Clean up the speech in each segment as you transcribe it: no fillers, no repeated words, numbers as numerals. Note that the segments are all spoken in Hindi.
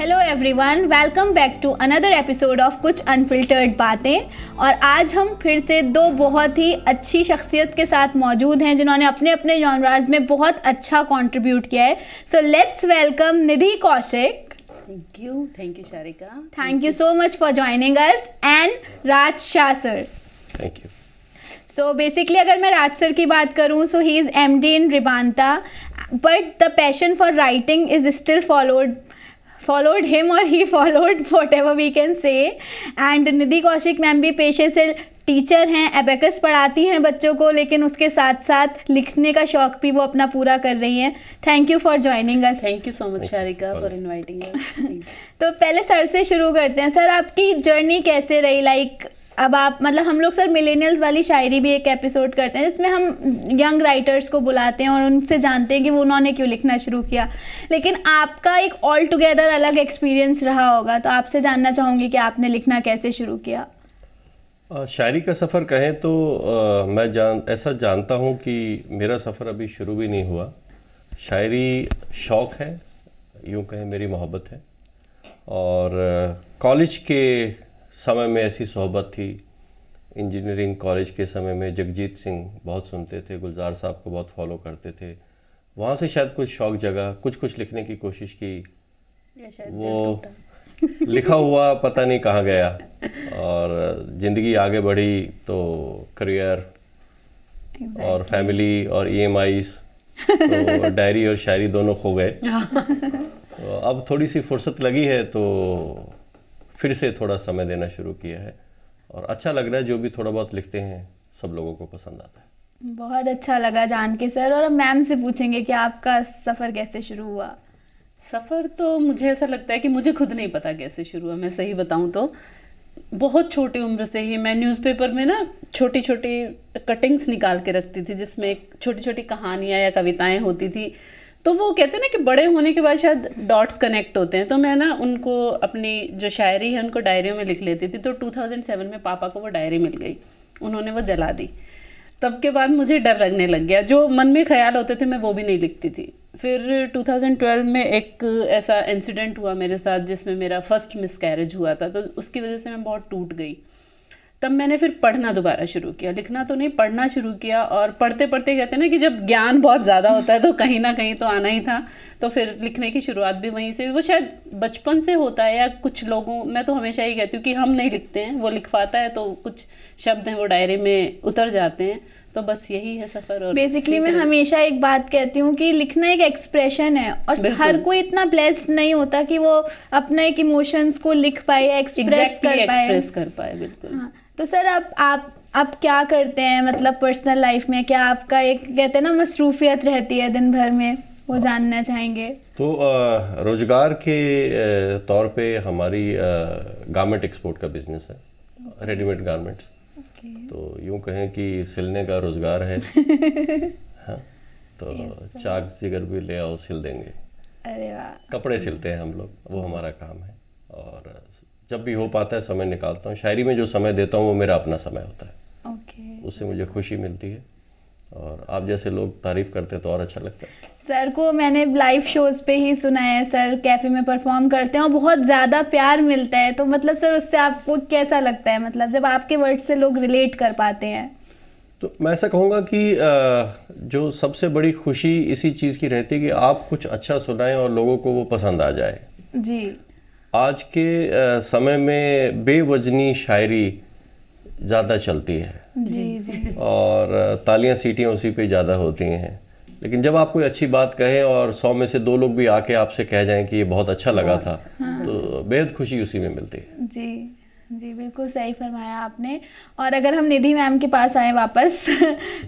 Hello everyone, welcome back to another episode of कुछ अनफिल्टर्ड बातें। और आज हम फिर से दो बहुत ही अच्छी शख्सियत के साथ मौजूद हैं जिन्होंने अपने अपने जॉनराज में बहुत अच्छा कंट्रीब्यूट किया है। So let's welcome Nidhi Kaushik. Thank you Sharika. Thank you so much for joining us and Raj Shah sir. Thank you. So basically अगर मैं राज सर की बात करूँ, so he is MD in Rebanta, but the passion for writing is still followed him, or he followed, whatever we can say. And Nidhi Kaushik ma'am भी पेशे से टीचर हैं, एबेकस पढ़ाती हैं बच्चों को, लेकिन उसके साथ साथ लिखने का शौक भी वो अपना पूरा कर रही हैं। Thank you for joining us. Thank you so much Sharika for inviting us. तो पहले सर से शुरू करते हैं। सर, आपकी जर्नी कैसे रही? लाइक अब आप मतलब हम लोग सर मिलेनियल्स वाली शायरी भी एक एपिसोड करते हैं जिसमें हम यंग राइटर्स को बुलाते हैं और उनसे जानते हैं कि वो उन्होंने क्यों लिखना शुरू किया, लेकिन आपका एक ऑल टुगेदर अलग एक्सपीरियंस रहा होगा, तो आपसे जानना चाहूँगी कि आपने लिखना कैसे शुरू किया। शायरी का सफ़र कहें तो मैं ऐसा जानता हूँ कि मेरा सफ़र अभी शुरू भी नहीं हुआ। शायरी शौक़ है, यूँ कहें मेरी मोहब्बत है। और कॉलेज के समय में ऐसी सोहबत थी। इंजीनियरिंग कॉलेज के समय में जगजीत सिंह बहुत सुनते थे, गुलजार साहब को बहुत फॉलो करते थे। वहाँ से शायद कुछ शौक़ जगा, कुछ लिखने की कोशिश की, वो लिखा हुआ पता नहीं कहाँ गया। और ज़िंदगी आगे बढ़ी तो करियर और फैमिली और EMIs, तो डायरी और शायरी दोनों खो गए। तो अब थोड़ी सी फुर्सत लगी है तो फिर से थोड़ा समय देना शुरू किया है और अच्छा लग रहा है। जो भी थोड़ा बहुत लिखते हैं सब लोगों को पसंद आता है। बहुत अच्छा लगा जान के सर। और अब मैम से पूछेंगे कि आपका सफ़र कैसे शुरू हुआ। सफ़र तो मुझे ऐसा लगता है कि मुझे खुद नहीं पता कैसे शुरू हुआ। मैं सही बताऊं तो बहुत छोटी उम्र से ही मैं न्यूज़पेपर में ना छोटी छोटी कटिंग्स निकाल के रखती थी जिसमें छोटी छोटी कहानियाँ या कविताएँ होती थी। तो वो कहते हैं ना कि बड़े होने के बाद शायद डॉट्स कनेक्ट होते हैं, तो मैं ना उनको अपनी जो शायरी है उनको डायरियों में लिख लेती थी। तो 2007 में पापा को वो डायरी मिल गई, उन्होंने वो जला दी। तब के बाद मुझे डर लगने लग गया, जो मन में ख्याल होते थे मैं वो भी नहीं लिखती थी। फिर 2012 में एक ऐसा इंसिडेंट हुआ मेरे साथ जिसमें मेरा फर्स्ट मिसकैरेज हुआ था, तो उसकी वजह से मैं बहुत टूट गई। तब मैंने फिर पढ़ना दोबारा शुरू किया, लिखना तो नहीं, पढ़ना शुरू किया। और पढ़ते पढ़ते कहते हैं ना कि जब ज्ञान बहुत ज़्यादा होता है तो कहीं ना कहीं तो आना ही था। तो फिर लिखने की शुरुआत भी वहीं से, वो शायद बचपन से होता है या कुछ लोगों, मैं तो हमेशा ही कहती हूँ कि हम नहीं लिखते हैं, वो लिखवाता है, तो कुछ शब्द हैं वो डायरी में उतर जाते हैं। तो बस यही है सफ़र। और बेसिकली मैं हमेशा एक बात कहती हूँ कि लिखना एक एक्सप्रेशन है और हर कोई इतना ब्लेस्ड नहीं होता कि वो अपने एक इमोशंस को लिख पाए, एक्सप्रेस कर पाए। बिल्कुल। हाँ, तो सर आप क्या करते हैं मतलब पर्सनल लाइफ में? क्या आपका एक कहते हैं ना मसरूफियत रहती है दिन भर में, वो जानना चाहेंगे। तो रोज़गार के तौर पे हमारी गारमेंट एक्सपोर्ट का बिजनेस है, रेडीमेड गारमेंट्स। तो यूँ कहें कि सिलने का रोज़गार है। हाँ, तो चाक जिगर भी ले आओ सिल देंगे। अरे वाह। कपड़े सिलते हैं हम लोग, वो हमारा काम है। और जब भी हो पाता है समय निकालता हूँ। शायरी में जो समय देता हूँ वो मेरा अपना समय होता है। उससे मुझे खुशी मिलती है और आप जैसे लोग तारीफ़ करते हैं तो और अच्छा लगता है। सर को मैंने लाइव शोज़ पे ही सुना है, सर कैफ़े में परफॉर्म करते हैं और बहुत ज़्यादा प्यार मिलता है। तो मतलब सर उससे आपको कैसा लगता है, मतलब जब आपके वर्ड से लोग रिलेट कर पाते हैं? तो मैं ऐसा कहूँगा कि जो सबसे बड़ी खुशी इसी चीज़ की रहती है कि आप कुछ अच्छा सुनाएं और लोगों को वो पसंद आ जाए। जी। आज के समय में बेवजनी शायरी ज़्यादा चलती है। जी। और तालियां सीटियां उसी पे ज़्यादा होती हैं। लेकिन जब आप कोई अच्छी बात कहें और 100 में से 2 लोग भी आके आपसे कह जाएं कि ये बहुत अच्छा लगा था, तो बेहद खुशी उसी में मिलती है। जी बिल्कुल सही फरमाया आपने। और अगर हम निधि मैम के पास आए वापस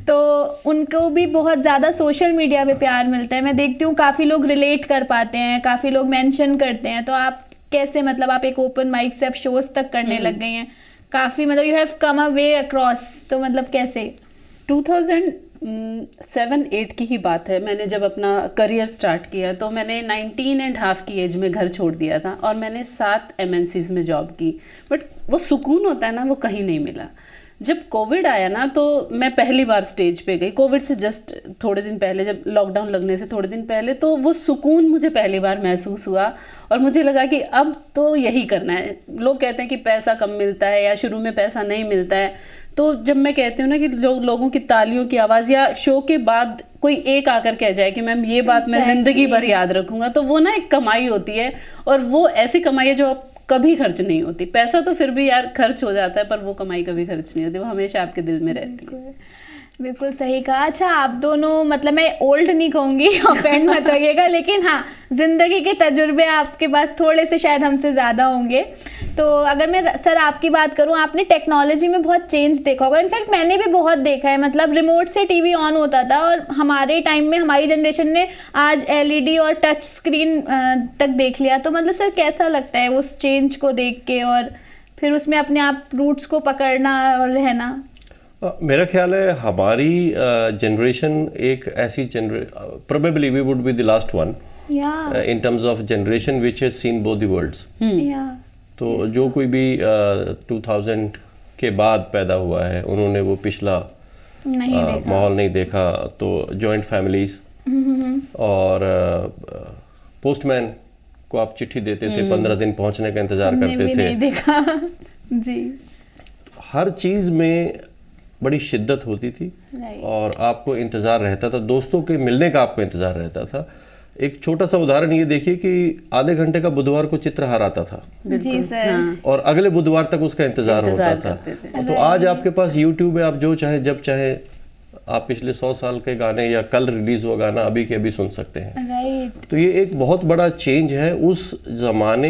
तो उनको भी बहुत ज़्यादा सोशल मीडिया पे प्यार मिलता है। मैं देखती हूँ काफ़ी लोग रिलेट कर पाते हैं, काफ़ी लोग मेंशन करते हैं। तो आप कैसे, मतलब आप एक ओपन माइक से अब शोज़ तक करने लग गई हैं काफ़ी, मतलब you have come a way across, तो मतलब कैसे? 2007-8 की ही बात है। मैंने जब अपना करियर स्टार्ट किया तो मैंने 19.5 की एज में घर छोड़ दिया था और मैंने 7 MNCs में जॉब की। बट वो सुकून होता है ना, वो कहीं नहीं मिला। जब कोविड आया ना तो मैं पहली बार स्टेज पे गई, कोविड से जस्ट थोड़े दिन पहले, जब लॉकडाउन लगने से थोड़े दिन पहले, तो वो सुकून मुझे पहली बार महसूस हुआ और मुझे लगा कि अब तो यही करना है। लोग कहते हैं कि पैसा कम मिलता है या शुरू में पैसा नहीं मिलता है, तो जब मैं कहती हूँ ना कि लोगों की तालियों की आवाज़ या शो के बाद कोई एक आकर कह जाए कि मैम ये बात मैं ज़िंदगी भर याद रखूँगा, तो वो ना एक कमाई होती है, और वो ऐसी कमाई है जो आप कभी खर्च नहीं होती। पैसा तो फिर भी यार खर्च हो जाता है, पर वो कमाई कभी खर्च नहीं होती, वो हमेशा आपके दिल में रहती है। बिल्कुल सही कहा। अच्छा, आप दोनों, मतलब मैं ओल्ड नहीं कहूँगी, ऑफेंड मत होइएगा, लेकिन हाँ, ज़िंदगी के तजुर्बे आपके पास थोड़े से शायद हमसे ज़्यादा होंगे। तो अगर मैं सर आपकी बात करूँ, आपने टेक्नोलॉजी में बहुत चेंज देखा होगा। इनफैक्ट मैंने भी बहुत देखा है, मतलब रिमोट से टीवी ऑन होता था, और हमारे टाइम में हमारी जनरेशन ने आज एलईडी और टच स्क्रीन तक देख लिया। तो मतलब सर कैसा लगता है उस चेंज को देख के, और फिर उसमें अपने आप रूट्स को पकड़ना और रहना? मेरा ख्याल है हमारी जनरेशन एक ऐसी probably we would be the last one in terms of generation which has seen both the worlds. तो जो कोई भी 2000 के बाद पैदा हुआ है, उन्होंने वो पिछला माहौल नहीं देखा। तो जॉइंट फैमिलीज, और पोस्टमैन को आप चिट्ठी देते थे, 15 दिन पहुंचने का इंतजार करते थे। नहीं देखा जी। हर चीज़ में बड़ी शिद्दत होती थी, और आपको इंतज़ार रहता था, दोस्तों के मिलने का आपको इंतज़ार रहता था। एक छोटा सा उदाहरण ये देखिए कि आधे घंटे का बुधवार को चित्रहार आता था जी सर, और अगले बुधवार तक उसका इंतज़ार होता था। तो आज आपके पास यूट्यूब है, आप जो चाहे जब चाहे आप पिछले 100 साल के गाने या कल रिलीज़ हुआ गाना अभी के अभी सुन सकते हैं। राइट। तो ये एक बहुत बड़ा चेंज है। उस ज़माने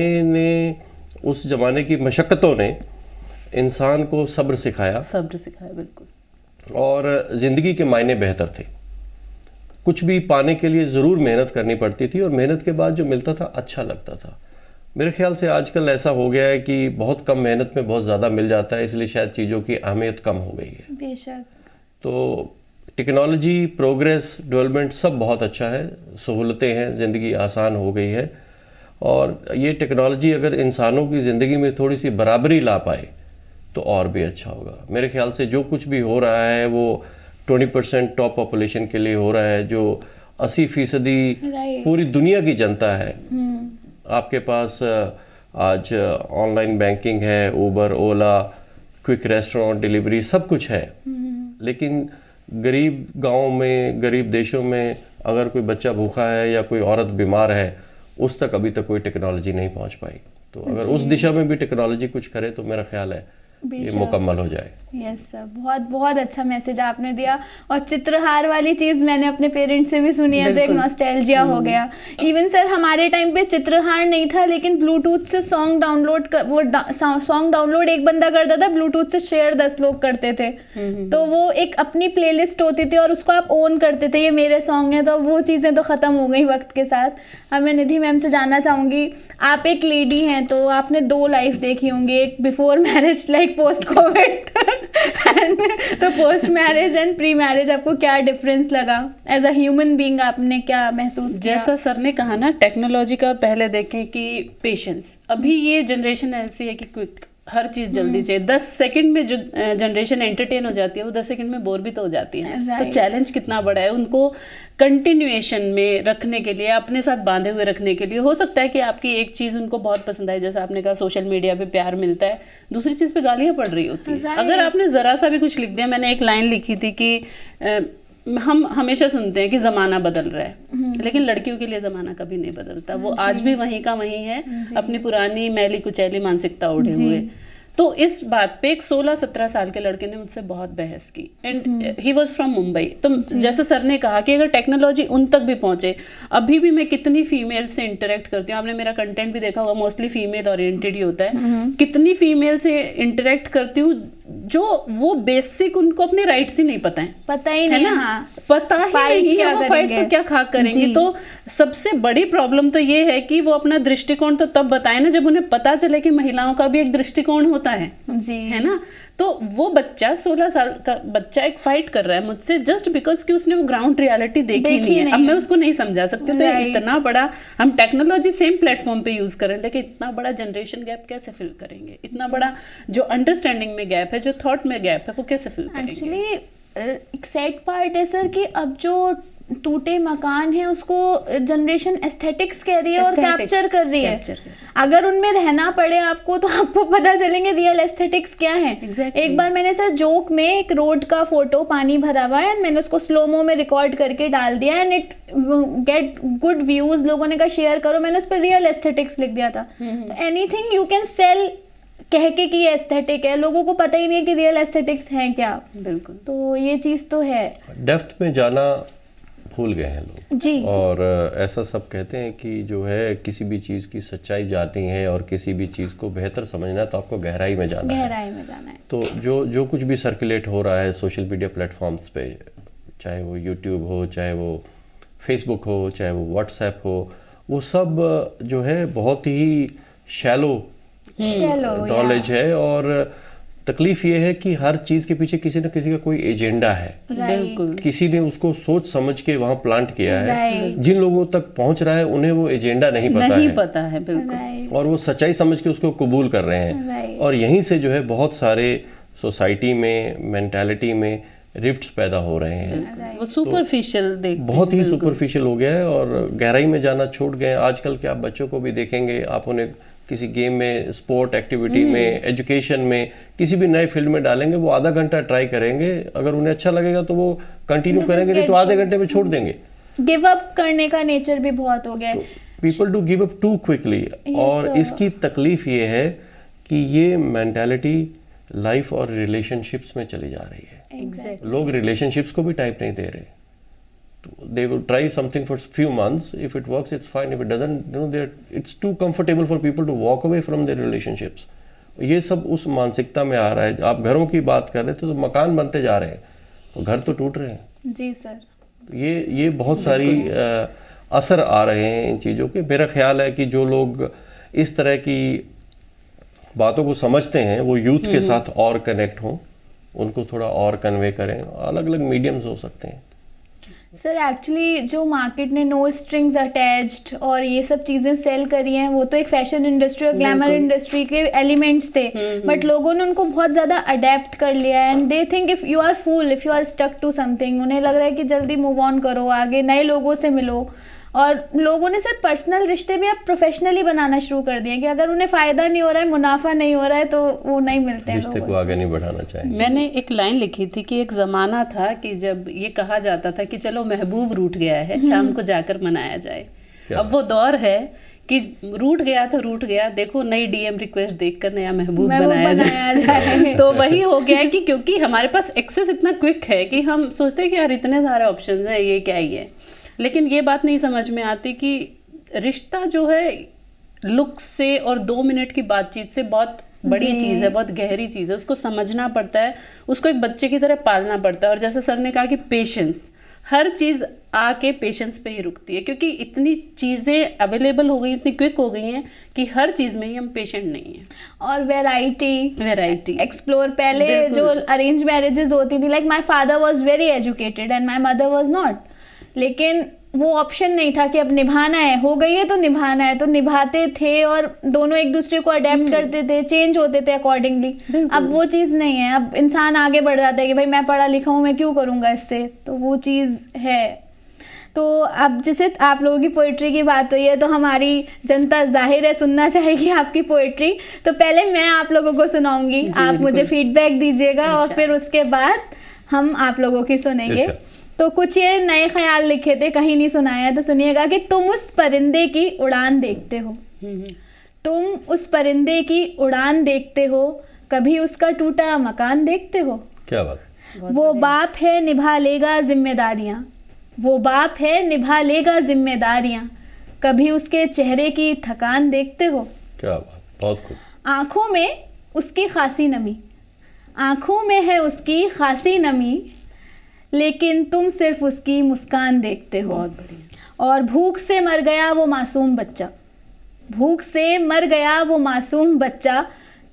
की मशक्क़तों ने इंसान को सब्र सिखाया, बिल्कुल, और ज़िंदगी के मायने बेहतर थे। कुछ भी पाने के लिए ज़रूर मेहनत करनी पड़ती थी, और मेहनत के बाद जो मिलता था अच्छा लगता था। मेरे ख्याल से आजकल ऐसा हो गया है कि बहुत कम मेहनत में बहुत ज़्यादा मिल जाता है, इसलिए शायद चीज़ों की अहमियत कम हो गई है। बेशक। तो टेक्नोलॉजी, प्रोग्रेस, डेवलपमेंट सब बहुत अच्छा है, सहूलतें हैं, ज़िंदगी आसान हो गई है। और ये टेक्नोलॉजी अगर इंसानों की ज़िंदगी में थोड़ी सी बराबरी ला पाए तो और भी अच्छा होगा। मेरे ख्याल से जो कुछ भी हो रहा है वो 20% टॉप पॉपुलेशन के लिए हो रहा है, जो 80% पूरी दुनिया की जनता है। आपके पास आज ऑनलाइन बैंकिंग है, उबर, ओला, क्विक रेस्टोरेंट डिलीवरी, सब कुछ है। लेकिन गरीब गाँव में, गरीब देशों में अगर कोई बच्चा भूखा है या कोई औरत बीमार है, उस तक अभी तक कोई टेक्नोलॉजी नहीं पहुंच पाई। तो अगर उस दिशा में भी टेक्नोलॉजी कुछ करे तो मेरा ख्याल है ये मुकम्मल हो जाए। यस सर, बहुत बहुत अच्छा मैसेज आपने दिया। और चित्रहार वाली चीज़ मैंने अपने पेरेंट्स से भी सुनी है, तो एक नॉस्टैल्जिया हो गया। इवन सर हमारे टाइम पे चित्रहार नहीं था, लेकिन ब्लूटूथ से सॉन्ग डाउनलोड सॉन्ग डाउनलोड एक बंदा करता था, ब्लूटूथ से शेयर 10 लोग करते थे। तो वो एक अपनी प्लेलिस्ट होती थी और उसको आप ओन करते थे, ये मेरे सॉन्ग है। तो वो चीज़ें तो ख़त्म हो गई वक्त के साथ। अब मैं निधि मैम से जानना चाहूँगी, आप एक लेडी हैं तो आपने 2 लाइफ देखी होंगी, एक before marriage like post COVID, तो post marriage and pre marriage, आपको क्या डिफरेंस लगा एज अ ह्यूमन बीइंग? आपने क्या महसूस किया? जैसा सर ने कहा ना, टेक्नोलॉजी का पहले देखें कि पेशेंस। अभी ये जनरेशन ऐसी है कि क्विक, हर चीज़ जल्दी चाहिए। 10 सेकंड में जो जनरेशन एंटरटेन हो जाती है, वो 10 सेकंड में बोर भी तो हो जाती है। तो चैलेंज कितना बड़ा है उनको कंटिन्यूएशन में रखने के लिए, अपने साथ बांधे हुए रखने के लिए। हो सकता है कि आपकी एक चीज़ उनको बहुत पसंद आए, जैसा आपने कहा सोशल मीडिया पे प्यार मिलता है, दूसरी चीज़ पे गालियाँ पड़ रही होती है। अगर आपने ज़रा सा भी कुछ लिख दिया, मैंने एक लाइन लिखी थी कि हम हमेशा सुनते हैं कि ज़माना बदल रहा है, लेकिन लड़कियों के लिए ज़माना कभी नहीं बदलता। वो आज भी वहीं का वहीं है, अपनी पुरानी मैली कुचैली मानसिकता ओढ़े हुए। तो इस बात पे एक 16-17 साल के लड़के ने मुझसे बहुत बहस की, and he was from Mumbai. तो जैसे सर ने कहा कि अगर टेक्नोलॉजी उन तक भी पहुंचे, अभी भी मैं कितनी फीमेल से इंटरेक्ट करती हूँ, आपने मेरा कंटेंट भी देखा होगा, मोस्टली फीमेल ओरिएंटेड ही होता है। कितनी फीमेल से इंटरेक्ट करती हूँ जो वो बेसिक उनको अपने राइट्स ही नहीं पता है, पता ही नहीं, हाँ, पता ही नहीं है वो फाइट तो क्या खाक करेंगे। तो सबसे बड़ी प्रॉब्लम तो ये है कि वो अपना दृष्टिकोण तो तब बताए ना जब उन्हें पता चले कि महिलाओं का भी एक दृष्टिकोण होता है जी, है ना। तो वो बच्चा 16 साल का बच्चा एक फाइट कर रहा है मुझसे जस्ट बिकॉज कि उसने वो ग्राउंड रियलिटी देखी नहीं है। अब मैं उसको नहीं समझा सकती। तो इतना बड़ा हम टेक्नोलॉजी सेम प्लेटफॉर्म पे यूज करें, लेकिन इतना बड़ा जनरेशन गैप कैसे फिल करेंगे? इतना बड़ा जो अंडरस्टैंडिंग में गैप है, जो थॉट में गैप है, वो कैसे फिल करेंगे? एक्चुअली एक सैड पार्ट है सर कि अब जो टूटे मकान है उसको जनरेशन एस्थेटिक्स कह रही है और कैप्चर कर रही है। अगर उनमें रहना पड़े आपको तो आपको पता चलेंगे रियल एस्थेटिक्स क्या है। Exactly. एक बार मैंने सर जोक में एक रोड का फोटो पानी भरा हुआ है, मैंने उसको स्लोमो में रिकॉर्ड करके डाल दिया and it get good views. लोगों ने कहा शेयर करो, मैंने उस पर रियल एस्थेटिक्स लिख दिया था। एनीथिंग यू कैन सेल कह के कि ये एस्थेटिक है, लोगों को पता ही नहीं है कि रियल एस्थेटिक्स है क्या। बिल्कुल। तो ये चीज तो है, डेप्थ में जाना भूल गए हैं लोग जी। और ऐसा सब कहते हैं कि जो है किसी भी चीज़ की सच्चाई जाननी है और किसी भी चीज़ को बेहतर समझना है तो आपको गहराई में जाना है। गहराई में जाना है। तो जो कुछ भी सर्कुलेट हो रहा है सोशल मीडिया प्लेटफॉर्म्स पे, चाहे वो यूट्यूब हो, चाहे वो फेसबुक हो, चाहे वो व्हाट्सएप हो, वो सब जो है बहुत ही शैलो नॉलेज है। और तकलीफ ये है कि हर चीज़ के पीछे किसी न किसी का कोई एजेंडा है। बिल्कुल। किसी ने उसको सोच समझ के वहाँ प्लांट किया है। जिन लोगों तक पहुँच रहा है उन्हें वो एजेंडा नहीं पता है। बिल्कुल। और वो सच्चाई समझ के उसको कबूल कर रहे हैं। और यहीं से जो है बहुत सारे सोसाइटी में, मेंटालिटी में रिफ्ट्स पैदा हो रहे हैं। वो सुपरफिशियल बहुत ही सुपरफिशियल हो गया है और गहराई में जाना छोड़ गए। आजकल के आप बच्चों को भी देखेंगे, आप उन्हें किसी गेम में, स्पोर्ट एक्टिविटी में, एजुकेशन में, किसी भी नए फील्ड में डालेंगे, वो आधा घंटा ट्राई करेंगे। अगर उन्हें अच्छा लगेगा तो वो कंटिन्यू करेंगे, नहीं तो आधे घंटे में छोड़ देंगे। गिव अप करने का नेचर भी बहुत हो गया है। People do give up too quickly. और इसकी तकलीफ ये है कि ये मेंटालिटी लाइफ और रिलेशनशिप्स में चली जा रही है। Exactly. लोग रिलेशनशिप्स को भी टाइप नहीं दे रहे। They will try something for few months. If it works, it's fine. If it doesn't, it's too comfortable for people to walk away from their relationships. ये सब उस मानसिकता में आ रहा है। आप घरों की बात कर रहे थे तो मकान बनते जा रहे हैं, तो घर तो टूट रहे हैं। जी सर। ये बहुत सारी असर आ रहे हैं इन चीज़ों के। मेरा ख्याल है कि जो लोग इस तरह की बातों को समझते हैं वो यूथ के साथ और कनेक्ट हों, उनको थोड़ा और कन्वे करें। अलग अलग मीडियम्स हो सकते हैं सर। एक्चुअली जो मार्केट ने नो स्ट्रिंग्स अटैच्ड और ये सब चीज़ें सेल करी हैं, वो तो एक फैशन इंडस्ट्री और ग्लैमर इंडस्ट्री के एलिमेंट्स थे, बट लोगों ने उनको बहुत ज़्यादा अडेप्ट कर लिया है। And they think if you are fool, if you are stuck to something, उन्हें लग रहा है कि जल्दी मूव ऑन करो, आगे नए लोगों से मिलो। और लोगों ने सिर्फ पर्सनल रिश्ते भी अब प्रोफेशनली बनाना शुरू कर दिए कि अगर उन्हें फ़ायदा नहीं हो रहा है, मुनाफा नहीं हो रहा है, तो वो नहीं मिलते हैं, रिश्ते को आगे नहीं बढ़ाना चाहिए। मैंने एक लाइन लिखी थी कि एक ज़माना था कि जब ये कहा जाता था कि चलो महबूब रूठ गया है, शाम को जाकर मनाया जाए। अब वो दौर है कि रूठ गया तो रूठ गया, देखो नई डीएम रिक्वेस्ट देखकर नया महबूब बनाया जाए। तो वही हो गया है कि क्योंकि हमारे पास एक्सेस इतना क्विक है कि हम सोचते हैं कि यार इतने सारे ऑप्शन हैं, ये क्या ही है। लेकिन ये बात नहीं समझ में आती कि रिश्ता जो है लुक से और 2 मिनट की बातचीत से बहुत बड़ी चीज़ है, बहुत गहरी चीज़ है। उसको समझना पड़ता है, उसको एक बच्चे की तरह पालना पड़ता है। और जैसे सर ने कहा कि पेशेंस, हर चीज़ आके पेशेंस पे ही रुकती है, क्योंकि इतनी चीज़ें अवेलेबल हो गई, इतनी क्विक हो गई हैं कि हर चीज़ में ही हम पेशेंट नहीं हैं। और वैरायटी एक्सप्लोर। पहले जो अरेंज मैरिजेस होती थी, like my father was very educated and my mother was not, लेकिन वो ऑप्शन नहीं था कि अब निभाना है, हो गई है तो निभाना है, तो निभाते थे और दोनों एक दूसरे को अडेप्ट करते थे, चेंज होते थे अकॉर्डिंगली। अब वो चीज़ नहीं है। अब इंसान आगे बढ़ जाता है कि भाई मैं पढ़ा लिखा हूँ, मैं क्यों करूँगा इससे, तो वो चीज़ है। तो अब जैसे आप लोगों की पोइट्री की बात हुई है, तो हमारी जनता जाहिर है सुनना चाहेगी आपकी पोइट्री। तो पहले मैं आप लोगों को सुनाऊंगी, आप मुझे फीडबैक दीजिएगा और फिर उसके बाद हम आप लोगों की सुनेंगे। तो कुछ ये नए ख्याल लिखे थे, कहीं नहीं सुनाया, तो सुनिएगा कि तुम उस परिंदे की उड़ान देखते हो, तुम उस परिंदे की उड़ान देखते हो, कभी उसका टूटा मकान देखते हो। क्या बात। वो बाप है निभा लेगा जिम्मेदारियां, वो बाप है निभा लेगा जिम्मेदारियां, कभी उसके चेहरे की थकान देखते हो। क्या बात, बहुत खूब। आंखों में उसकी खासी नमी, आंखों में है उसकी खासी नमी, लेकिन तुम सिर्फ उसकी मुस्कान देखते हो। बहुत बढ़िया। और भूख से मर गया वो मासूम बच्चा, भूख से मर गया वो मासूम बच्चा,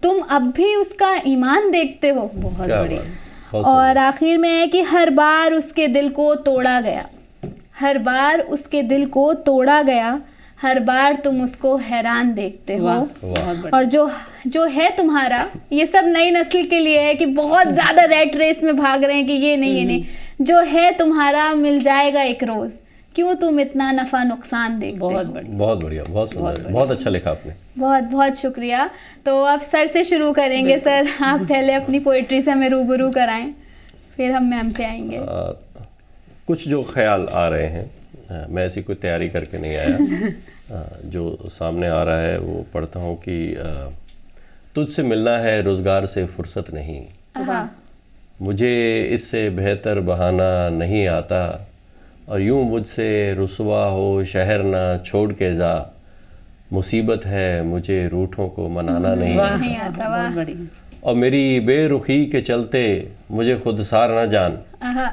तुम अब भी उसका ईमान देखते हो। बहुत क्या बढ़िया। बात, बहुत और आखिर में है कि हर बार उसके दिल को तोड़ा गया, हर बार उसके दिल को तोड़ा गया, हर बार तुम उसको हैरान देखते हो। वाह, वाह। बहुत बढ़िया। और जो है तुम्हारा, ये सब नई नस्ल के लिए है कि बहुत ज़्यादा रैट रेस में भाग रहे हैं कि ये नहीं ये नहीं, जो है तुम्हारा मिल जाएगा एक रोज़, क्यों तुम इतना नफ़ा नुकसान देखते हो। बहुत बढ़िया। बहुत बढ़िया, बहुत सुंदर, बहुत अच्छा लिखा आपने। बहुत बहुत शुक्रिया। तो अब सर से शुरू करेंगे। सर, आप पहले अपनी पोइट्री से हमें रूबरू कराएं, फिर हम मैम पे आएंगे। कुछ जो ख्याल आ रहे हैं, मैं ऐसी कोई तैयारी करके नहीं आया, जो सामने आ रहा है वो पढ़ता हूँ कि तुझसे मिलना है रोज़गार से फुर्सत नहीं, हाँ, मुझे इससे बेहतर बहाना नहीं आता, और यूं मुझसे रुसवा हो शहर ना छोड़ के जा, मुसीबत है मुझे रूठों को मनाना नहीं वाह, आता, नहीं आता, वाह। बहुत बढ़िया। और मेरी बेरुखी के चलते मुझे खुद सार न जान, हाँ,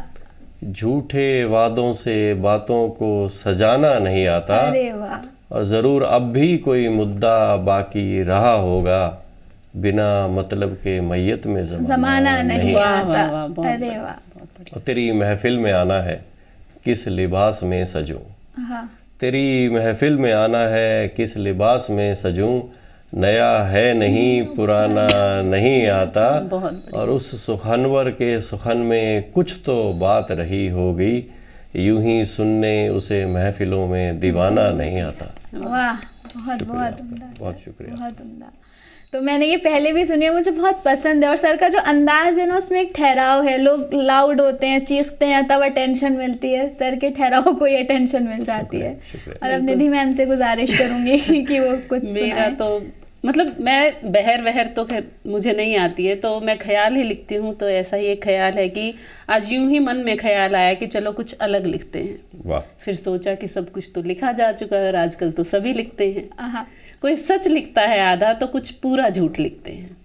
झूठे वादों से बातों को सजाना नहीं आता, अरे वाह, और ज़रूर अब भी कोई मुद्दा बाकी रहा होगा, बिना मतलब के मैयत में जमाना नहीं वाह, आता। वाह, वाह, बहुत अरे बढ़िया, वाह, और तेरी महफिल में आना है किस लिबास में सजूं, हाँ, तेरी महफिल में आना है किस लिबास में सजूं, नया है नहीं पुराना नहीं आता, बहुत बढ़िया। और उस सुखनवर के सुखन में कुछ तो बात रही होगी, यूं ही सुनने उसे महफिलों में दीवाना नहीं आता। वाह, बहुत बहुत उम्दा, बहुत शुक्रिया। बहुत उम्दा। तो मैंने ये पहले भी सुनी है, मुझे बहुत पसंद है। और सर का जो अंदाज है ना, उसमें एक ठहराव है। लोग लाउड होते हैं, चीखते हैं, तब अटेंशन मिलती है, सर के ठहराव को ही अटेंशन मिल जाती है। शुक्रिया। और अब निधि मैम से गुजारिश करूंगी कि वो कुछ मेरा सुनाएं। तो मतलब मैं बहर तो खैर मुझे नहीं आती है, तो मैं ख्याल ही लिखती हूँ। तो ऐसा ही एक ख्याल है कि आज यूं ही मन में ख्याल आया कि चलो कुछ अलग लिखते हैं। वाह, फिर सोचा कि सब कुछ तो लिखा जा चुका है और आजकल तो सभी लिखते हैं। हाँ, कोई सच लिखता है आधा, तो कुछ पूरा झूठ लिखते हैं।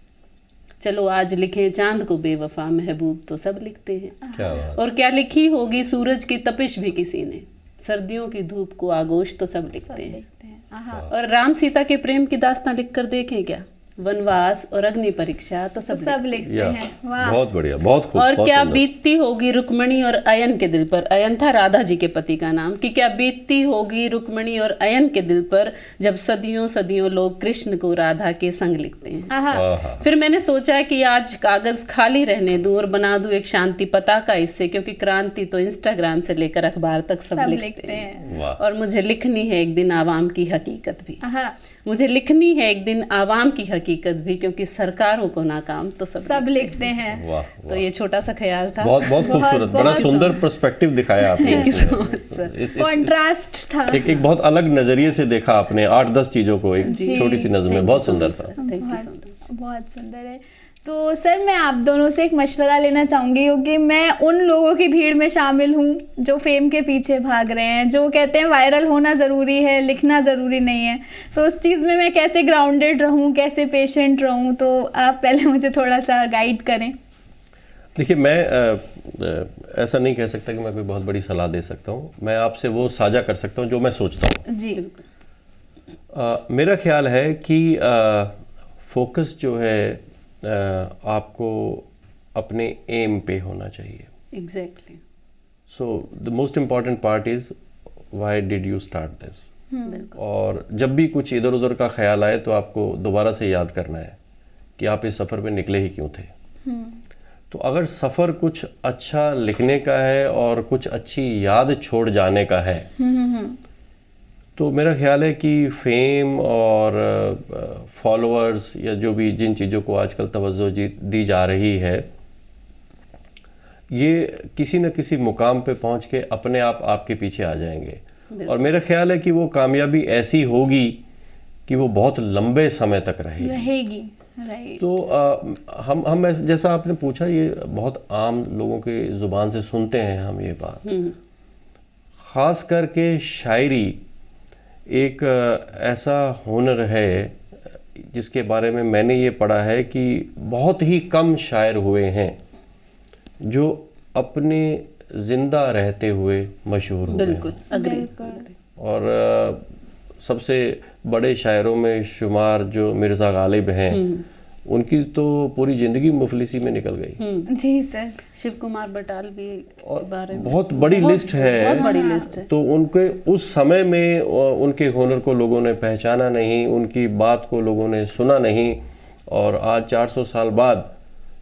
चलो आज लिखें चांद को बेवफा महबूब, तो सब लिखते हैं। क्या बात। और क्या लिखी होगी सूरज की तपिश भी किसी ने, सर्दियों की धूप को आगोश, तो सब लिखते हैं। देखते हैं। हाँ, और राम सीता के प्रेम की दास्तां लिख कर देखें क्या, वनवास और अग्नि परीक्षा, तो तो सब सब लिखते या, हैं। वाह, बहुत बढ़िया, बहुत खूब। और बहुत क्या सुंदर। बीतती होगी रुक्मणी और अयन के दिल पर, अयन था राधा जी के पति का नाम, कि क्या बीतती होगी रुक्मणी और अयन के दिल पर, जब सदियों सदियों लोग कृष्ण को राधा के संग लिखते हैं। हाँ, आहा, फिर मैंने सोचा कि आज कागज खाली रहने दूं और बना दूं एक शांति पताका इससे, क्योंकि क्रांति तो इंस्टाग्राम से लेकर अखबार तक सब सब लिखते लिखते हैं। हैं। वाह, और मुझे लिखनी है एक दिन आवाम की हकीकत भी, हाँ, मुझे लिखनी है एक दिन आवाम की हकीकत भी, क्योंकि सरकारों को नाकाम तो सब लिखते हैं। वाह, तो ये छोटा सा ख्याल था। बहुत बहुत खूबसूरत, बड़ा बहुत सुंदर पर्सपेक्टिव दिखाया आपने Thank you इसमें। so much, sir. कॉन्ट्रास्ट था। एक बहुत अलग नजरिए से देखा आपने 8-10 चीजों को एक जी। छोटी सी नज़र में, बहुत सुंदर था। थैंक यू बहुत सो मच। बहुत सुंदर है। तो सर, मैं आप दोनों से एक मशवरा लेना चाहूँगी, क्योंकि मैं उन लोगों की भीड़ में शामिल हूँ जो फेम के पीछे भाग रहे हैं, जो कहते हैं वायरल होना ज़रूरी है, लिखना ज़रूरी नहीं है। तो उस चीज़ में मैं कैसे ग्राउंडेड रहूँ, कैसे पेशेंट रहूँ, तो आप पहले मुझे थोड़ा सा गाइड करें। देखिए, मैं ऐसा नहीं कह सकता कि मैं कोई बहुत बड़ी सलाह दे सकता हूँ। मैं आपसे वो साझा कर सकता हूँ जो मैं सोचता हूँ। जी, मेरा ख्याल है कि फोकस जो है आपको अपने एम पे होना चाहिए। Exactly. So the most important part is why did you start this. और जब भी कुछ इधर उधर का ख्याल आए तो आपको दोबारा से याद करना है कि आप इस सफ़र पे निकले ही क्यों थे। तो अगर सफ़र कुछ अच्छा लिखने का है और कुछ अच्छी याद छोड़ जाने का है, तो मेरा ख्याल है कि फेम और फॉलोअर्स या जो भी जिन चीज़ों को आजकल तवज्जो दी जा रही है, ये किसी न किसी मुकाम पे पहुंच के अपने आप आपके पीछे आ जाएंगे। और मेरा ख्याल है कि वो कामयाबी ऐसी होगी कि वो बहुत लंबे समय तक रहेगी। राइट। तो हम जैसा आपने पूछा, ये बहुत आम लोगों के ज़ुबान से सुनते हैं हम ये बात। ख़ास करके शायरी एक ऐसा हुनर है जिसके बारे में मैंने ये पढ़ा है कि बहुत ही कम शायर हुए हैं जो अपने ज़िंदा रहते हुए मशहूर हुए हैं। बिल्कुल अग्री। और सबसे बड़े शायरों में शुमार जो मिर्ज़ा गालिब हैं, उनकी तो पूरी जिंदगी मुफलिसी में निकल गई। जी सर। शिव कुमार बटाल भी के बारे में बहुत बड़ी लिस्ट है, बहुत बड़ी लिस्ट है। तो उनके उस समय में उनके हुनर को लोगों ने पहचाना नहीं, उनकी बात को लोगों ने सुना नहीं, और आज 400 साल बाद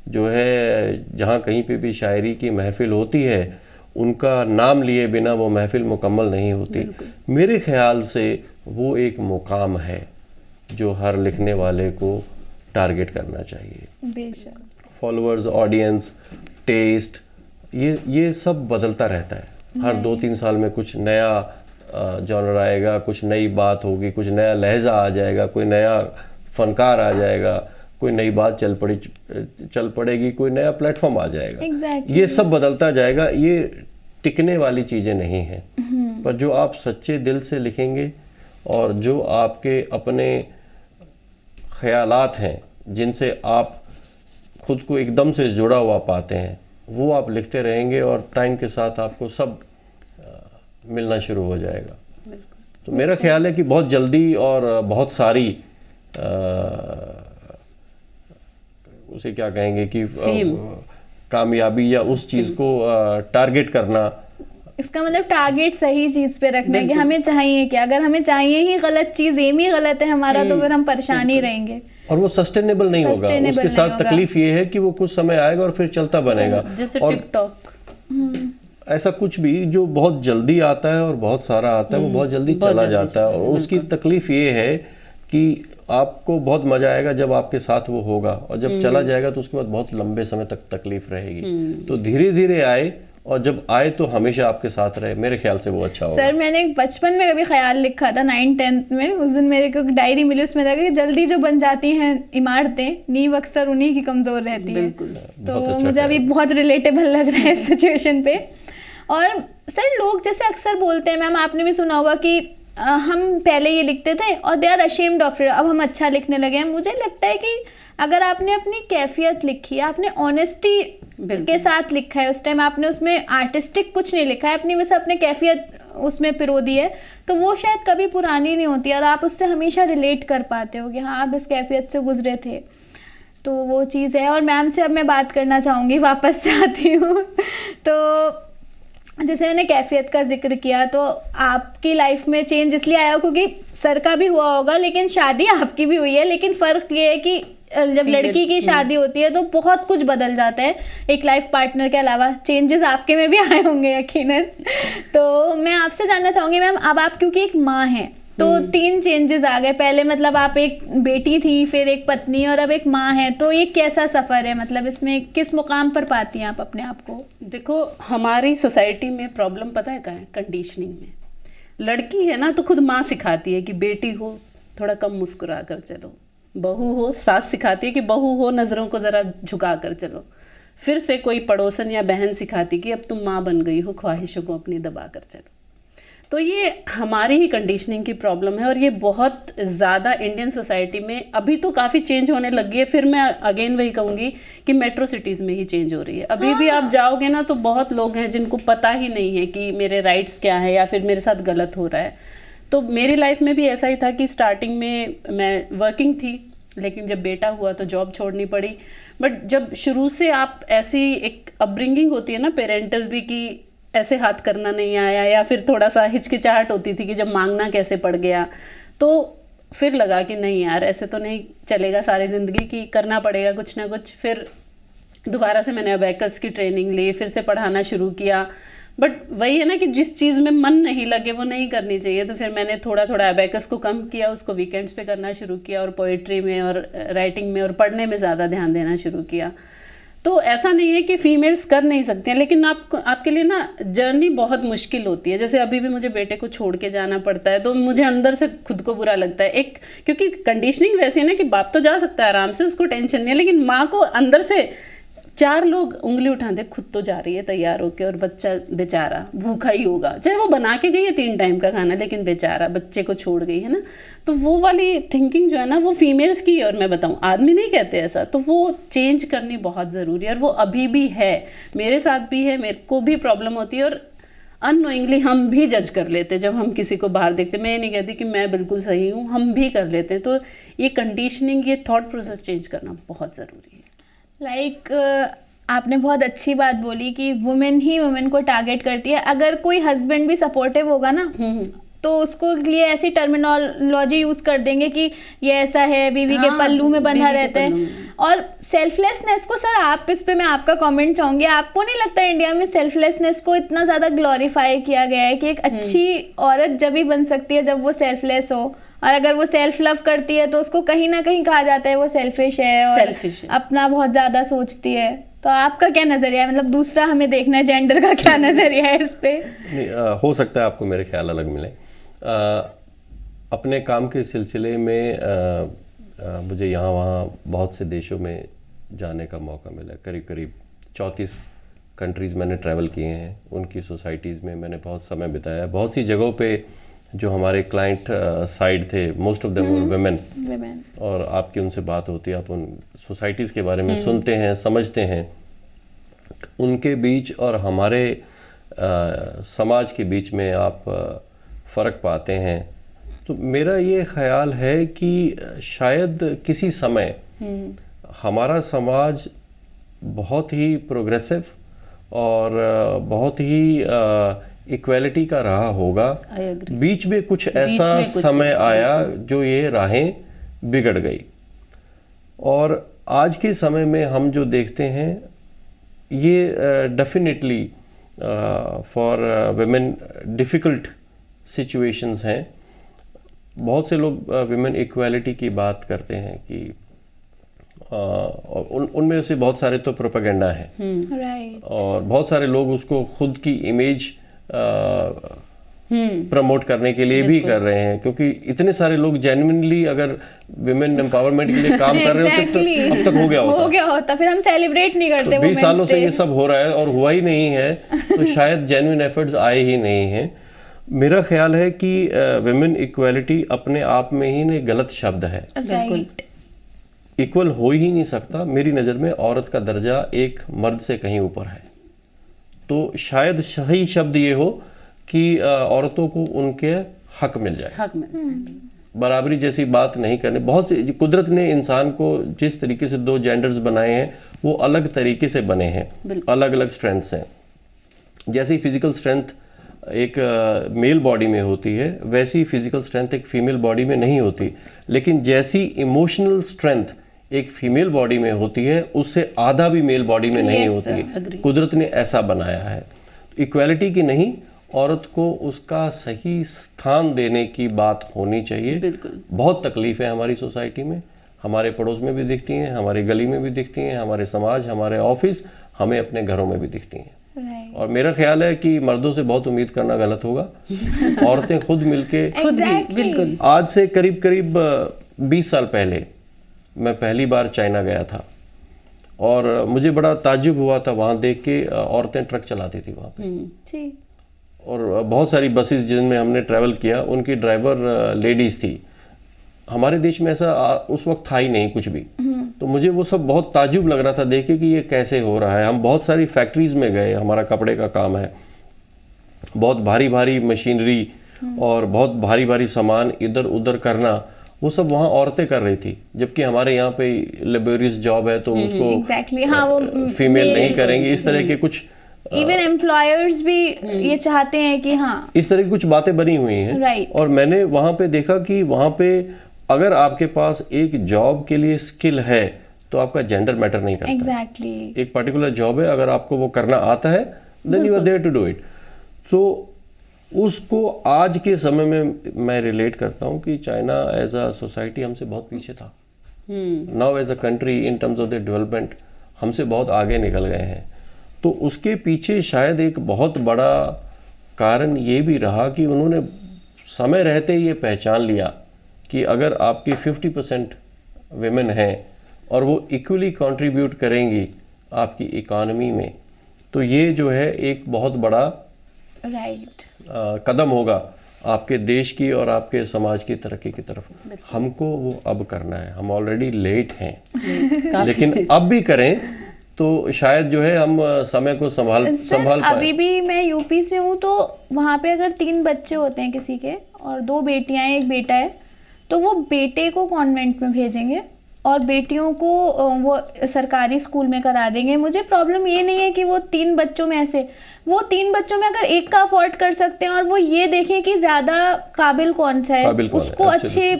जो है जहाँ कहीं पे भी शायरी की महफिल होती है, उनका नाम लिए बिना वो महफिल मुकम्मल नहीं होती। मेरे ख्याल से वो एक मुकाम है जो हर लिखने वाले को टारगेट करना चाहिए। बेशक। फॉलोअर्स, ऑडियंस, टेस्ट, ये सब बदलता रहता है। हर 2-3 साल में कुछ नया जॉनर आएगा, कुछ नई बात होगी, कुछ नया लहजा आ जाएगा, कोई नया फनकार आ जाएगा, कोई नई बात चल पड़ेगी, कोई नया प्लेटफॉर्म आ जाएगा। Exactly. ये सब बदलता जाएगा, ये टिकने वाली चीज़ें नहीं हैं। पर जो आप सच्चे दिल से लिखेंगे और जो आपके अपने ख्यालात हैं जिनसे आप खुद को एकदम से जुड़ा हुआ पाते हैं, वो आप लिखते रहेंगे और टाइम के साथ आपको सब मिलना शुरू हो जाएगा। तो मेरा ख्याल है कि बहुत जल्दी और बहुत सारी उसे क्या कहेंगे कि कामयाबी या उस चीज़ को टारगेट करना, इसका मतलब टारगेट सही चीज पे रखना है कि हमें चाहिए क्या। अगर हमें चाहिए ही गलत चीज, एम ही गलत है हमारा, तो फिर हम परेशान ही रहेंगे और वो सस्टेनेबल नहीं होगा। उसके साथ तकलीफ ये है कि वो कुछ समय आएगा और फिर चलता बनेगा। जैसे और टिकटॉक, ऐसा कुछ भी जो बहुत जल्दी आता है और बहुत सारा आता है, वो बहुत जल्दी चला जाता है। और उसकी तकलीफ ये है कि आपको बहुत मजा आएगा जब आपके साथ वो होगा, और जब चला जाएगा तो उसके बाद बहुत लंबे समय तक तकलीफ रहेगी। तो धीरे धीरे आए, और जब आए तो हमेशा आपके साथ रहे। मेरे ख्याल से वो अच्छा होगा। सर मैंने बचपन में कभी ख्याल लिखा था 9th-10th में, उस दिन मेरे को डायरी मिली, उसमें था कि जल्दी जो बन जाती हैं इमारतें, नींव अक्सर उन्हीं की कमज़ोर रहती है। तो अच्छा मुझे अभी बहुत रिलेटेबल लग रहा है इस सिचुएशन पे। और सर लोग जैसे अक्सर बोलते हैं, मैम आपने भी सुना होगा कि हम पहले ये लिखते थे और they are ashamed of it, अब हम अच्छा लिखने लगे हैं। मुझे लगता है कि अगर आपने अपनी कैफियत लिखी है, आपने ऑनेस्टी के साथ लिखा है, उस टाइम आपने उसमें आर्टिस्टिक कुछ नहीं लिखा है, अपनी वैसे अपने कैफियत उसमें पिरो दी है, तो वो शायद कभी पुरानी नहीं होती और आप उससे हमेशा रिलेट कर पाते हो कि हाँ आप इस कैफियत से गुजरे थे। तो वो चीज़ है। और मैम से अब मैं बात करना चाहूँगी, वापस से आती हूँ। तो जैसे मैंने कैफियत का जिक्र किया, तो आपकी लाइफ में चेंज इसलिए आया क्योंकि सर का भी हुआ होगा, लेकिन शादी आपकी भी हुई है। लेकिन फ़र्क ये है कि जब लड़की की शादी होती है तो बहुत कुछ बदल जाता है, एक लाइफ पार्टनर के अलावा चेंजेस आपके में भी आए होंगे यकीनन। तो मैं आपसे जानना चाहूँगी मैम, अब आप क्योंकि एक माँ हैं, तो 3 चेंजेस आ गए। पहले मतलब आप एक बेटी थी, फिर एक पत्नी, और अब एक माँ है। तो ये कैसा सफ़र है, मतलब इसमें किस मुकाम पर पाती हैं आप अपने आप को? देखो, हमारी सोसाइटी में प्रॉब्लम पता है क्या है? कंडीशनिंग में। लड़की है ना तो खुद माँ सिखाती है कि बेटी हो थोड़ा कम मुस्कुरा कर चलो, बहू हो सास सिखाती है कि बहू हो नज़रों को ज़रा झुका कर चलो, फिर से कोई पड़ोसन या बहन सिखाती कि अब तुम माँ बन गई हो, ख्वाहिशों को अपनी दबा कर चलो। तो ये हमारी ही कंडीशनिंग की प्रॉब्लम है, और ये बहुत ज़्यादा इंडियन सोसाइटी में अभी तो काफ़ी चेंज होने लगी है। फिर मैं अगेन वही कहूँगी कि मेट्रो सिटीज़ में ही चेंज हो रही है। अभी भी आप जाओगे ना तो बहुत लोग हैं जिनको पता ही नहीं है कि मेरे राइट्स क्या है या फिर मेरे साथ गलत हो रहा है। तो मेरी लाइफ में भी ऐसा ही था कि स्टार्टिंग में मैं वर्किंग थी, लेकिन जब बेटा हुआ तो जॉब छोड़नी पड़ी। बट जब शुरू से आप ऐसी एक अपब्रिंगिंग होती है ना पेरेंटल भी, कि ऐसे हाथ करना नहीं आया, या फिर थोड़ा सा हिचकिचाहट होती थी कि जब मांगना कैसे पड़ गया, तो फिर लगा कि नहीं यार ऐसे तो नहीं चलेगा सारी ज़िंदगी, की करना पड़ेगा कुछ ना कुछ। फिर दोबारा से मैंने अबैकस की ट्रेनिंग ली, फिर से पढ़ाना शुरू किया। बट वही है ना कि जिस चीज़ में मन नहीं लगे वो नहीं करनी चाहिए। तो फिर मैंने थोड़ा थोड़ा अबैकस को कम किया, उसको वीकेंड्स पे करना शुरू किया, और पोइट्री में और राइटिंग में और पढ़ने में ज़्यादा ध्यान देना शुरू किया। तो ऐसा नहीं है कि फीमेल्स कर नहीं सकती हैं, लेकिन आपके लिए ना जर्नी बहुत मुश्किल होती है। जैसे अभी भी मुझे बेटे को छोड़ के जाना पड़ता है, तो मुझे अंदर से खुद को बुरा लगता है। क्योंकि कंडीशनिंग वैसी है ना कि बाप तो जा सकता है आराम से, उसको टेंशन नहीं है, लेकिन माँ को अंदर से 4 लोग उंगली उठाते, खुद तो जा रही है तैयार होके और बच्चा बेचारा भूखा ही होगा, चाहे वो बना के गई है 3 टाइम का खाना, लेकिन बेचारा बच्चे को छोड़ गई है ना। तो वो वाली थिंकिंग जो है ना वो फीमेल्स की है, और मैं बताऊं आदमी नहीं कहते ऐसा। तो वो चेंज करनी बहुत ज़रूरी है, और वो अभी भी है, मेरे साथ भी है, मेरे को भी प्रॉब्लम होती है। और अननोइंगली हम भी जज कर लेते हैं जब हम किसी को बाहर देखते हैं। मैं ये नहीं कहती कि मैं बिल्कुल सही हूँ, हम भी कर लेते हैं। तो ये कंडीशनिंग, ये थॉट प्रोसेस चेंज करना बहुत ज़रूरी है। लाइक आपने बहुत अच्छी बात बोली कि वुमेन ही वुमेन को टारगेट करती है। अगर कोई हस्बैंड भी सपोर्टिव होगा ना तो उसको लिए ऐसी टर्मिनोलॉजी यूज कर देंगे कि ये ऐसा है, बीवी के पल्लू में बंधा रहता है। और सेल्फलेसनेस को, सर आप इस पे मैं आपका कमेंट चाहूंगी, आपको नहीं लगता इंडिया में सेल्फलेसनेस को इतना ज्यादा ग्लोरीफाई किया गया है कि एक अच्छी औरत जब भी बन सकती है जब वो सेल्फलेस हो, और अगर वो सेल्फ लव करती है तो उसको कहीं ना कहीं कहा जाता है वो सेल्फिश है और अपना बहुत ज्यादा सोचती है। तो आपका क्या नजरिया है, मतलब दूसरा हमें देखना है जेंडर का क्या नजरिया है इस पे? हो सकता है आपको मेरे ख्याल अलग मिले। अपने काम के सिलसिले में मुझे यहाँ वहाँ बहुत से देशों में जाने का मौका मिला। करीब करीब 34 कंट्रीज़ मैंने ट्रैवल किए हैं। उनकी सोसाइटीज़ में मैंने बहुत समय बिताया। बहुत सी जगहों पे जो हमारे क्लाइंट साइड थे, most of them were women, और आपकी उनसे बात होती है, आप उन सोसाइटीज़ के बारे में सुनते हैं, समझते हैं। उनके बीच और हमारे समाज के बीच में आप फ़र्क पाते हैं। तो मेरा ये ख्याल है कि शायद किसी समय हमारा समाज बहुत ही प्रोग्रेसिव और बहुत ही इक्वालिटी का रहा होगा। बीच में कुछ ऐसा समय आया जो ये राहें बिगड़ गई, और आज के समय में हम जो देखते हैं ये definitely for women difficult situations हैं। बहुत से लोग विमेन इक्वालिटी की बात करते हैं कि उनमें से बहुत सारे तो प्रोपेगेंडा है, और बहुत सारे लोग उसको खुद की इमेज प्रमोट करने के लिए भी कर रहे हैं, क्योंकि इतने सारे लोग जेन्युइनली अगर विमेन एम्पावरमेंट के लिए काम कर रहे होते तो अब तक हो गया होता। फिर हम सेलिब्रेट नहीं करते। 20 सालों से ये सब हो रहा है और हुआ ही नहीं है, तो शायद जेन्युइन एफर्ट्स आए ही नहीं हैं। मेरा ख्याल है कि विमेन इक्वालिटी अपने आप में ही नहीं गलत शब्द है। बिल्कुल इक्वल हो ही नहीं सकता। मेरी नज़र में औरत का दर्जा एक मर्द से कहीं ऊपर है। तो शायद सही शब्द ये हो कि औरतों को उनके हक मिल जाए, बराबरी जैसी बात नहीं करने। बहुत सी कुदरत ने इंसान को जिस तरीके से 2 जेंडर्स बनाए हैं वो अलग तरीके से बने हैं, अलग अलग स्ट्रेंथ्स हैं। जैसी फिजिकल स्ट्रेंथ एक मेल बॉडी में होती है वैसी फिजिकल स्ट्रेंथ एक फीमेल बॉडी में नहीं होती, लेकिन जैसी इमोशनल स्ट्रेंथ एक फीमेल बॉडी में होती है उससे आधा भी मेल बॉडी में नहीं होती है। कुदरत ने ऐसा बनाया है। इक्वालिटी की नहीं, औरत को उसका सही स्थान देने की बात होनी चाहिए। बहुत तकलीफ है हमारी सोसाइटी में, हमारे पड़ोस में भी दिखती हैं, हमारी गली में भी दिखती हैं, हमारे समाज, हमारे ऑफिस, हमें अपने घरों में भी दिखती हैं। और मेरा ख्याल है कि मर्दों से बहुत उम्मीद करना गलत होगा। औरतें खुद मिलके बिल्कुल। आज से करीब करीब 20 साल पहले मैं पहली बार चाइना गया था, और मुझे बड़ा ताज्जुब हुआ था वहाँ देख के। औरतें ट्रक चलाती थी वहाँ पे, और बहुत सारी बसेस जिनमें हमने ट्रैवल किया उनकी ड्राइवर लेडीज़ थी। हमारे देश में ऐसा उस वक्त था ही नहीं कुछ भी। तो मुझे वो सब बहुत ताज्जुब लग रहा था देख के कि ये कैसे हो रहा है। हम बहुत सारी फैक्ट्रीज़ में गए, हमारा कपड़े का काम है, बहुत भारी भारी मशीनरी और बहुत भारी भारी सामान इधर उधर करना, वो सब वहाँ औरतें कर रही थी। जबकि हमारे यहाँ पे लेबोरियस जॉब है तो उसको हाँ, वो फीमेल नहीं करेंगे। इस तरह के कुछ इवन एम्प्लॉयर्स भी ये चाहते हैं कि हाँ, इस तरह की कुछ बातें बनी हुई हैं। और मैंने वहाँ पे देखा कि वहाँ पे अगर आपके पास एक जॉब के लिए स्किल है तो आपका जेंडर मैटर नहीं करता। एक पर्टिकुलर जॉब है, अगर आपको वो करना आता है then you are there to do it. तो उसको आज के समय में मैं रिलेट करता हूँ कि चाइना एज अ सोसाइटी हमसे बहुत पीछे था। Now as a country in terms of the development हमसे बहुत आगे निकल गए हैं। तो उसके पीछे शायद एक बहुत बड़ा कारण ये भी रहा कि उन्होंने समय रहते ही ये पहचान लिया कि अगर आपकी 50% विमेन हैं और वो इक्वली कंट्रीब्यूट करेंगी आपकी इकॉनमी में, तो ये जो है एक बहुत बड़ा कदम होगा आपके देश की और आपके समाज की तरक्की की तरफ। हमको वो अब करना है। हम ऑलरेडी लेट हैं, लेकिन अब भी करें तो शायद जो है हम समय को संभाल सर पाए। अभी भी मैं यूपी से हूँ, तो वहाँ पे अगर 3 बच्चे होते हैं किसी के और 2 बेटियाँ हैं 1 बेटा है, तो वो बेटे को कॉन्वेंट में भेजेंगे और बेटियों को वो सरकारी स्कूल में करा देंगे। मुझे प्रॉब्लम ये नहीं है कि वो 3 बच्चों में ऐसे, वो 3 बच्चों में अगर एक का अफोर्ड कर सकते हैं और वो ये देखें कि ज़्यादा काबिल कौन सा है, उसको अच्छे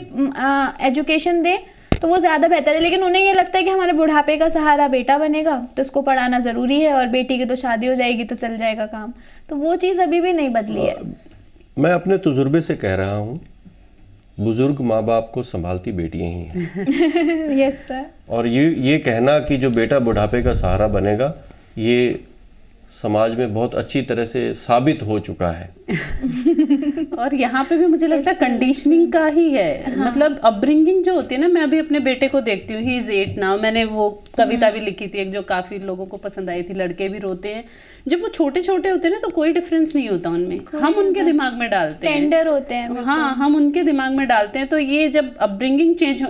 एजुकेशन दें, तो वो ज़्यादा बेहतर है। लेकिन उन्हें ये लगता है कि हमारे बुढ़ापे का सहारा बेटा बनेगा, तो इसको पढ़ाना ज़रूरी है, और बेटी की तो शादी हो जाएगी तो चल जाएगा काम। तो वो चीज़ अभी भी नहीं बदली है। मैं अपने तजुर्बे से कह रहा हूँ, बुजुर्ग माँ बाप को संभालती बेटियां ही हैं। Yes sir. और ये कहना कि जो बेटा बुढ़ापे का सहारा बनेगा, ये समाज में बहुत अच्छी तरह से साबित हो चुका है। और यहाँ पे भी मुझे लगता है कंडीशनिंग का ही है। मतलब अपब्रिंगिंग जो होती है ना, मैं अभी अपने बेटे को देखती हूँ, ही इज 8 नाउ। मैंने वो कविता भी लिखी थी एक, जो काफी लोगों को पसंद आई थी, लड़के भी रोते हैं। जब वो छोटे छोटे होते हैं ना, तो कोई डिफरेंस नहीं होता उनमें, हम उनके दिमाग में डालते हैं, टेंडर होते हैं। हाँ, हम उनके दिमाग में डालते हैं। तो ये जब अपब्रिंगिंग चेंज,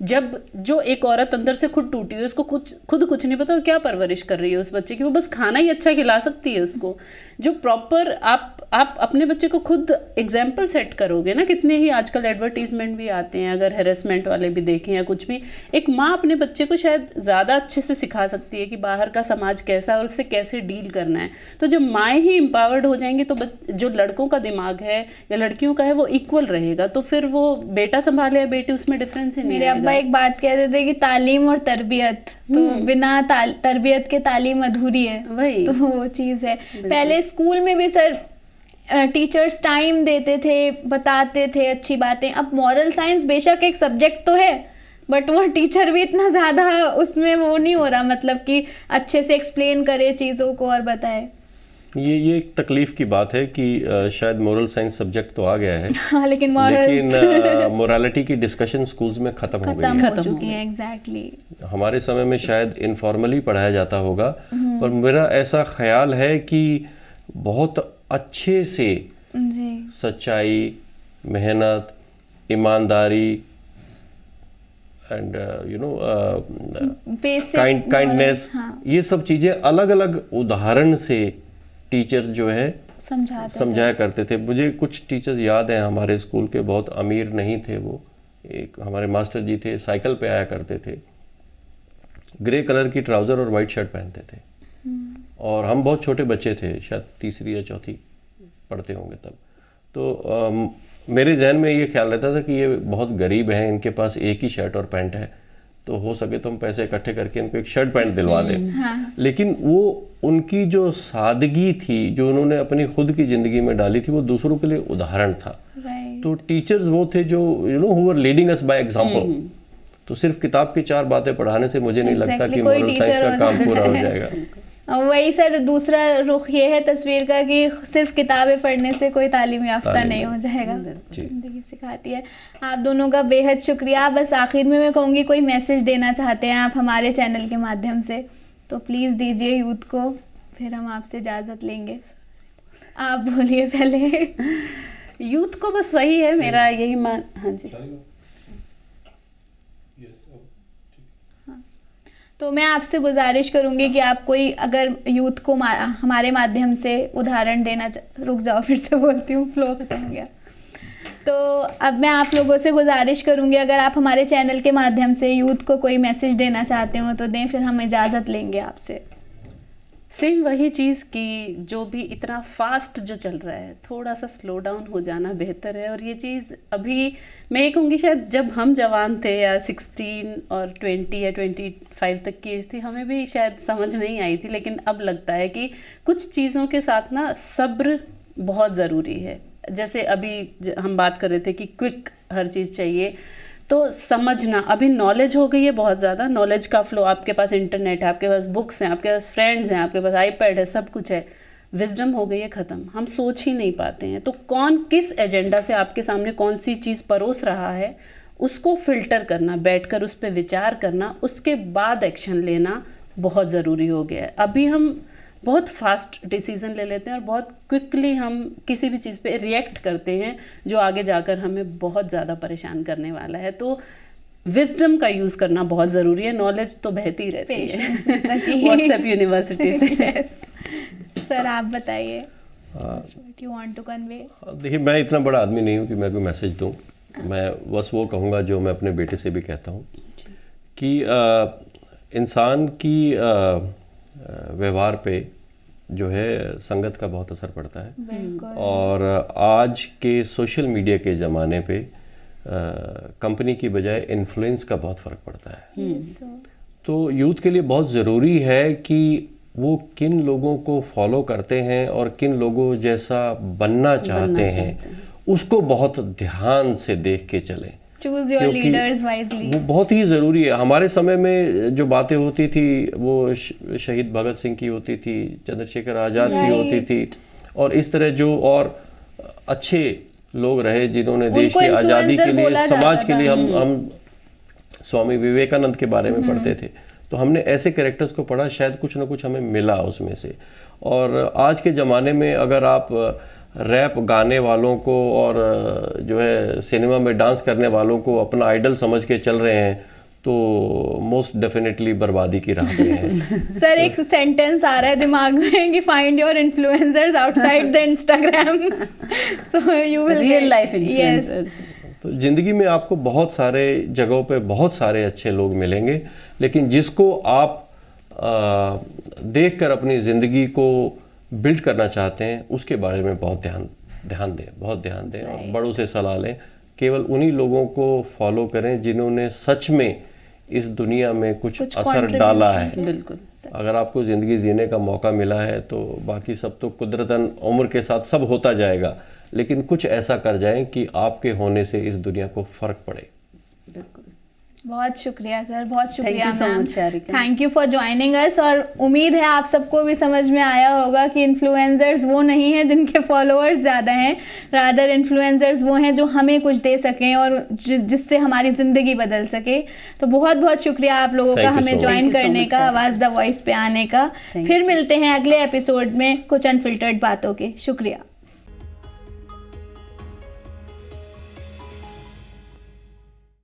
जब जो एक औरत अंदर से खुद टूटी हुई, उसको खुद कुछ नहीं पता, क्या परवरिश कर रही है उस बच्चे की, वो बस खाना ही अच्छा खिला सकती है उसको। जो प्रॉपर आप अपने बच्चे को खुद एग्जाम्पल सेट करोगे ना, कितने ही आजकल एडवर्टीजमेंट भी आते हैं, अगर हेरेसमेंट वाले भी देखें या कुछ भी, एक माँ अपने बच्चे को शायद ज़्यादा अच्छे से सिखा सकती है कि बाहर का समाज कैसा है और उससे कैसे डील करना है। तो जब माएँ ही एम्पावर्ड हो जाएंगी, तो जो लड़कों का दिमाग है या लड़कियों का है, वो इक्वल रहेगा। तो फिर वो बेटा संभाले या बेटी, उसमें डिफरेंस ही नहीं। मेरे अब्बा एक बात कहते थे कि तालीम और तरबियत, तो बिना तरबियत के तालीम अधूरी है। वही तो वो चीज़ है। पहले स्कूल में भी सर टीचर्स टाइम देते थे, बताते थे अच्छी बातें। अब मॉरल साइंस बेशक एक सब्जेक्ट तो है, बट वो टीचर भी इतना ज़्यादा उसमें वो नहीं हो रहा, मतलब कि अच्छे से एक्सप्लेन करे चीज़ों को और बताए। ये एक तकलीफ की बात है कि शायद मोरल साइंस सब्जेक्ट तो आ गया है, हाँ, लेकिन मोरालिटी की डिस्कशन स्कूल्स में खत्म हो गई है। हो चुकी है। एग्जैक्टली। हमारे समय में शायद इनफॉर्मली पढ़ाया जाता होगा, पर मेरा ऐसा ख्याल है कि बहुत अच्छे से सच्चाई, मेहनत, ईमानदारी एंड काइंडनेस, ये सब चीज़ें अलग अलग उदाहरण से टीचर जो है समझाया करते थे। मुझे कुछ टीचर्स याद हैं हमारे स्कूल के, बहुत अमीर नहीं थे वो। एक हमारे मास्टर जी थे, साइकिल पे आया करते थे, ग्रे कलर की ट्राउज़र और वाइट शर्ट पहनते थे, और हम बहुत छोटे बच्चे थे, शायद 3री या 4थी पढ़ते होंगे तब। तो मेरे जहन में ये ख्याल रहता था कि ये बहुत गरीब हैं, इनके पास एक ही शर्ट और पैंट है, तो हो सके तो हम पैसे इकट्ठे करके इनको एक शर्ट पैंट दिलवा दें। लेकिन वो उनकी जो सादगी थी, जो उन्होंने अपनी खुद की ज़िंदगी में डाली थी, वो दूसरों के लिए उदाहरण था। तो टीचर्स वो थे जो who were leading us by example. तो सिर्फ किताब की 4 बातें पढ़ाने से मुझे नहीं लगता कि मॉरल साइंस का काम पूरा हो जाएगा। वही सर, दूसरा रुख ये है तस्वीर का कि सिर्फ किताबें पढ़ने से कोई तालीम याफ्ता नहीं हो जाएगा, जिंदगी सिखाती है। आप दोनों का बेहद शुक्रिया। बस आखिर में मैं कहूँगी, कोई मैसेज देना चाहते हैं आप हमारे चैनल के माध्यम से, तो प्लीज़ दीजिए यूथ को, फिर हम आपसे इजाज़त लेंगे। आप बोलिए पहले। यूथ को बस वही है मेरा यही मान। हाँ जी, तो मैं आपसे गुजारिश करूंगी कि आप कोई अगर यूथ को हमारे माध्यम से उदाहरण देना रुक जाओ, फिर से बोलती हूँ, फ्लो खत्म हो गया। तो अब मैं आप लोगों से गुजारिश करूंगी, अगर आप हमारे चैनल के माध्यम से यूथ को कोई मैसेज देना चाहते हो तो दें, फिर हम इजाज़त लेंगे आपसे। सेम वही चीज़ कि जो भी इतना फास्ट जो चल रहा है, थोड़ा सा स्लो डाउन हो जाना बेहतर है। और ये चीज़ अभी मैं ये कहूँगी, शायद जब हम जवान थे या 16 और 20 या 25 तक की एज थी, हमें भी शायद समझ नहीं आई थी, लेकिन अब लगता है कि कुछ चीज़ों के साथ ना सब्र बहुत ज़रूरी है। जैसे अभी हम बात कर रहे थे कि क्विक हर चीज़ चाहिए, तो समझना, अभी नॉलेज हो गई है बहुत ज़्यादा, नॉलेज का फ्लो, आपके पास इंटरनेट है, आपके पास बुक्स हैं, आपके पास फ्रेंड्स हैं, आपके पास आईपैड है, सब कुछ है। विजडम हो गई है ख़त्म, हम सोच ही नहीं पाते हैं। तो कौन किस एजेंडा से आपके सामने कौन सी चीज़ परोस रहा है, उसको फिल्टर करना, बैठकर उस पर विचार करना, उसके बाद एक्शन लेना बहुत ज़रूरी हो गया है। अभी हम बहुत फास्ट डिसीज़न ले लेते हैं और बहुत क्विकली हम किसी भी चीज़ पे रिएक्ट करते हैं, जो आगे जाकर हमें बहुत ज़्यादा परेशान करने वाला है। तो विजडम का यूज़ करना बहुत ज़रूरी है। नॉलेज तो बहती रहती Patience है is the key. WhatsApp university से। Yes. सर आप बताइए, what you want to convey? देखिए, मैं इतना बड़ा आदमी नहीं हूँ कि मैं कोई मैसेज दूँ। मैं बस वो कहूँगा जो मैं अपने बेटे से भी कहता हूँ कि इंसान की व्यवहार पे जो है संगत का बहुत असर पड़ता है। बिल्कुल। और आज के सोशल मीडिया के ज़माने पे कंपनी की बजाय इन्फ्लुएंस का बहुत फ़र्क पड़ता है। Yes, sir. तो यूथ के लिए बहुत ज़रूरी है कि वो किन लोगों को फॉलो करते हैं और किन लोगों जैसा बनना चाहते हैं उसको बहुत ध्यान से देख के चलें। Choose your क्योंकि leaders wisely. वो बहुत ही ज़रूरी है। हमारे समय में जो बातें होती थी वो शहीद भगत सिंह की होती थी, चंद्रशेखर आज़ाद की होती थी, और इस तरह जो और अच्छे लोग रहे जिन्होंने देश की आज़ादी के लिए, समाज के लिए, हम स्वामी विवेकानंद के बारे में पढ़ते थे, तो हमने ऐसे कैरेक्टर्स को पढ़ा, शायद कुछ ना कुछ हमें मिला उसमें से। और आज के ज़माने में अगर आप रैप गाने वालों को और जो है सिनेमा में डांस करने वालों को अपना आइडल समझ के चल रहे हैं तो मोस्ट डेफिनेटली बर्बादी की राह पे हैं। सर एक सेंटेंस आ रहा है दिमाग में कि find your influencers outside the Instagram, so you will real life influencers. तो ज़िंदगी में आपको बहुत सारे जगहों पे बहुत सारे अच्छे लोग मिलेंगे, लेकिन जिसको आप देखकर अपनी ज़िंदगी को बिल्ड करना चाहते हैं उसके बारे में बहुत ध्यान दें और बड़ों से सलाह लें। केवल उन्हीं लोगों को फॉलो करें जिन्होंने सच में इस दुनिया में कुछ असर डाला है। बिल्कुल। अगर आपको ज़िंदगी जीने का मौका मिला है तो बाकी सब तो कुदरतन उम्र के साथ सब होता जाएगा, लेकिन कुछ ऐसा कर जाएं कि आपके होने से इस दुनिया को फ़र्क पड़े। बिल्कुल। बहुत शुक्रिया सर, बहुत शुक्रिया Thank you so ma'am. much, Sharika. Thank you for joining अस। और उम्मीद है आप सबको भी समझ में आया होगा कि इन्फ्लुएंसर्स वो नहीं हैं जिनके फॉलोअर्स ज़्यादा हैं, रादर इन्फ्लुएंसर्स वो हैं जो हमें कुछ दे सकें और जिससे हमारी ज़िंदगी बदल सके। तो बहुत बहुत शुक्रिया आप लोगों का हमें ज्वाइन करने का, आवाज़ द वॉइस पे आने का। फिर मिलते हैं अगले एपिसोड में कुछ अनफिल्टर्ड बातों के। शुक्रिया।